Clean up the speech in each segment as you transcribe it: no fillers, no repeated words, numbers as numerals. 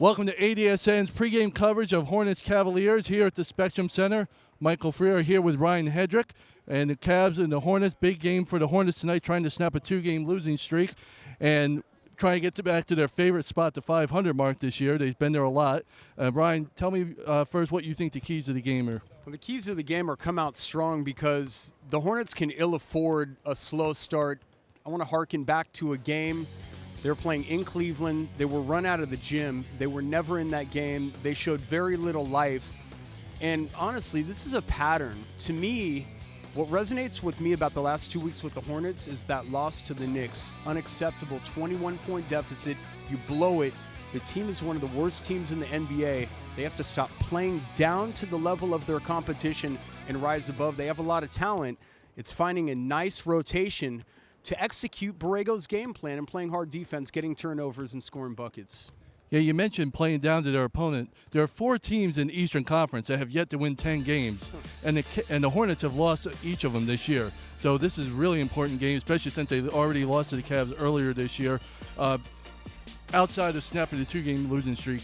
Welcome to ADSN's pregame coverage of Hornets Cavaliers here at the Spectrum Center. Michael Freer here with Ryan Hedrick. And the Cavs and the Hornets, big game for the Hornets tonight, trying to snap a two-game losing streak and trying to get back to their favorite spot, the 500 mark this year. They've been there a lot. Ryan, tell me first what you think the keys of the game are. Well, the keys of the game are come out strong because the Hornets can ill afford a slow start. I want to harken back to a game. They were playing in Cleveland. They were run out of the gym. They were never in that game. They showed very little life. And honestly, this is a pattern. To me, what resonates with me about the last 2 weeks with the Hornets is that loss to the Knicks. Unacceptable 21-point deficit. You blow it. The team is one of the worst teams in the NBA. They have to stop playing down to the level of their competition and rise above. They have a lot of talent. It's finding a nice rotation to execute Borrego's game plan and playing hard defense, getting turnovers, and scoring buckets. Yeah, you mentioned playing down to their opponent. There are 4 teams in the Eastern Conference that have yet to win 10 games, and the Hornets have lost each of them this year. So this is a really important game, especially since they already lost to the Cavs earlier this year. Outside of snapping the two-game losing streak,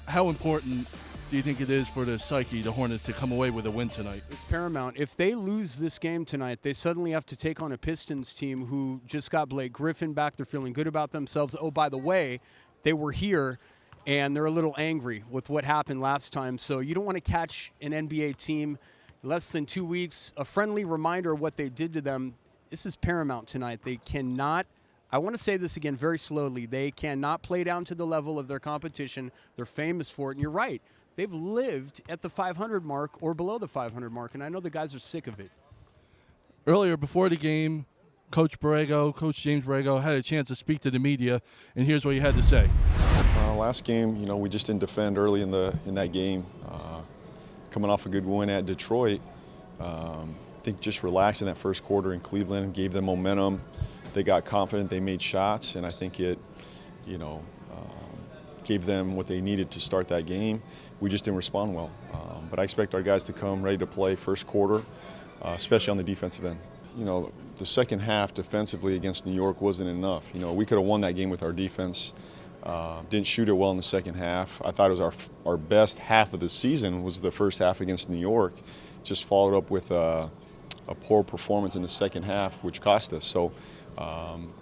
how important do you think it is for the psyche, the Hornets, to come away with a win tonight? It's paramount. If they lose this game tonight, they suddenly have to take on a Pistons team who just got Blake Griffin back. They're feeling good about themselves. Oh, by the way, they were here, and they're a little angry with what happened last time. So you don't want to catch an NBA team less than 2 weeks. A friendly reminder of what they did to them. This is paramount tonight. They cannot, I want to say this again very slowly, they cannot play down to the level of their competition. They're famous for it, and you're right. They've lived at the 500 mark or below the 500 mark, and I know the guys are sick of it. Earlier, before the game, Coach James Borrego, had a chance to speak to the media, and here's what he had to say. Last game, we just didn't defend early in that game. Coming off a good win at Detroit, I think just relaxed in that first quarter in Cleveland gave them momentum. They got confident, they made shots, and I think it, gave them what they needed to start that game. We just didn't respond well. But I expect our guys to come ready to play first quarter, especially on the defensive end. The second half defensively against New York wasn't enough. We could have won that game with our defense. Didn't shoot it well in the second half. I thought it was our best half of the season was the first half against New York. Just followed up with a poor performance in the second half, which cost us. So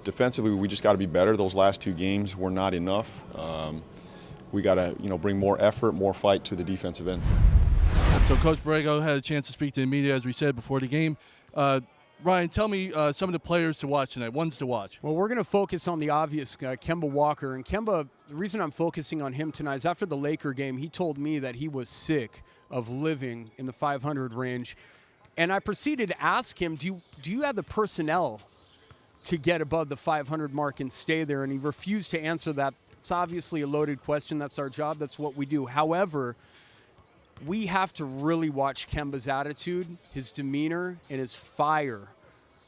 defensively, we just got to be better. Those last 2 games were not enough. We got to, bring more effort, more fight to the defensive end. So Coach Borrego had a chance to speak to the media, as we said, before the game. Ryan, tell me some of the players to watch tonight, ones to watch. Well, we're going to focus on the obvious guy, Kemba Walker. And Kemba, the reason I'm focusing on him tonight is after the Laker game, he told me that he was sick of living in the 500 range. And I proceeded to ask him, do you have the personnel to get above the 500 mark and stay there? And he refused to answer that. It's obviously a loaded question. That's our job. That's what we do. However, we have to really watch Kemba's attitude, his demeanor, and his fire.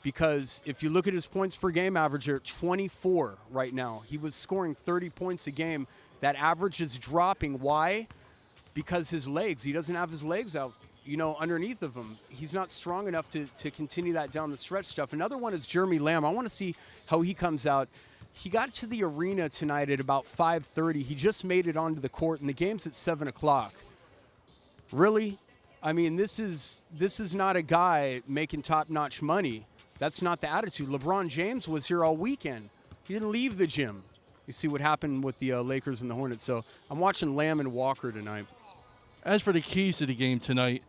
Because if you look at his points per game average, they're at 24 right now. He was scoring 30 points a game. That average is dropping. Why? Because his legs. He doesn't have his legs out, underneath of him. He's not strong enough to continue that down the stretch stuff. Another one is Jeremy Lamb. I want to see how he comes out. He got to the arena tonight at about 5:30. He just made it onto the court, and the game's at 7 o'clock. Really? I mean, this is not a guy making top-notch money. That's not the attitude. LeBron James was here all weekend. He didn't leave the gym. You see what happened with the Lakers and the Hornets. So I'm watching Lamb and Walker tonight. As for the keys to the game tonight,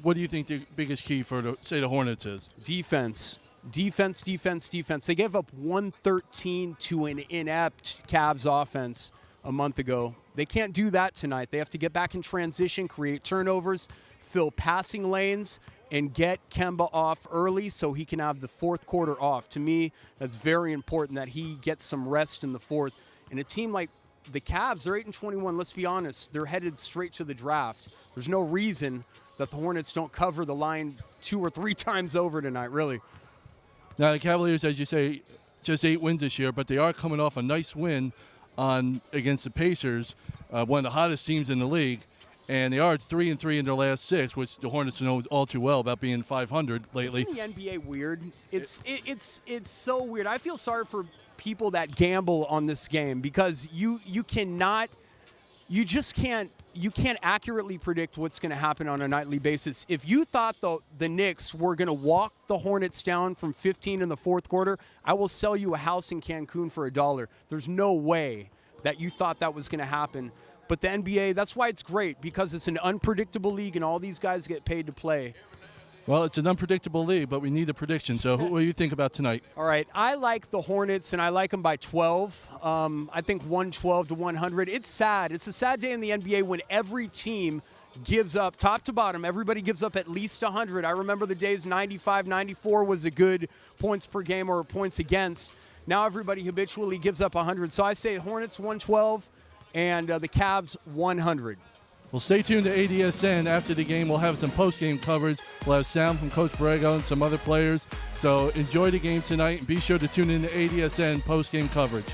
what do you think the biggest key for, the Hornets is? Defense. Defense. They gave up 113 to an inept Cavs offense a month ago. They can't do that tonight. They have to get back in transition, create turnovers, fill passing lanes, and get Kemba off early so he can have the fourth quarter off. To me, that's very important that he gets some rest in the fourth. And a team like the Cavs, they're 8-21. Let's be honest, they're headed straight to the draft. There's no reason that the Hornets don't cover the line 2 or 3 times over tonight, really. Now, the Cavaliers, as you say, just 8 wins this year, but they are coming off a nice win against the Pacers, one of the hottest teams in the league. And they are 3-3 in their last 6, which the Hornets know all too well about being 500 lately. Isn't the NBA weird? It's so weird. I feel sorry for people that gamble on this game because you cannot you just can't accurately predict what's going to happen on a nightly basis. If you thought the Knicks were going to walk the Hornets down from 15 in the fourth quarter, I will sell you a house in Cancun for $1. There's no way that you thought that was going to happen. But the NBA, that's why it's great, because it's an unpredictable league and all these guys get paid to play. Well, it's an unpredictable league, but we need a prediction. So what do you think about tonight? All right. I like the Hornets, and I like them by 12. I think 112 to 100. It's sad. It's a sad day in the NBA when every team gives up, top to bottom, everybody gives up at least 100. I remember the days 95, 94 was a good points per game or points against. Now everybody habitually gives up 100. So I say Hornets 112 and the Cavs 100. Well, stay tuned to ADSN. After the game, we'll have some post-game coverage. We'll have sound from Coach Borrego and some other players. So enjoy the game tonight, and be sure to tune in to ADSN post-game coverage.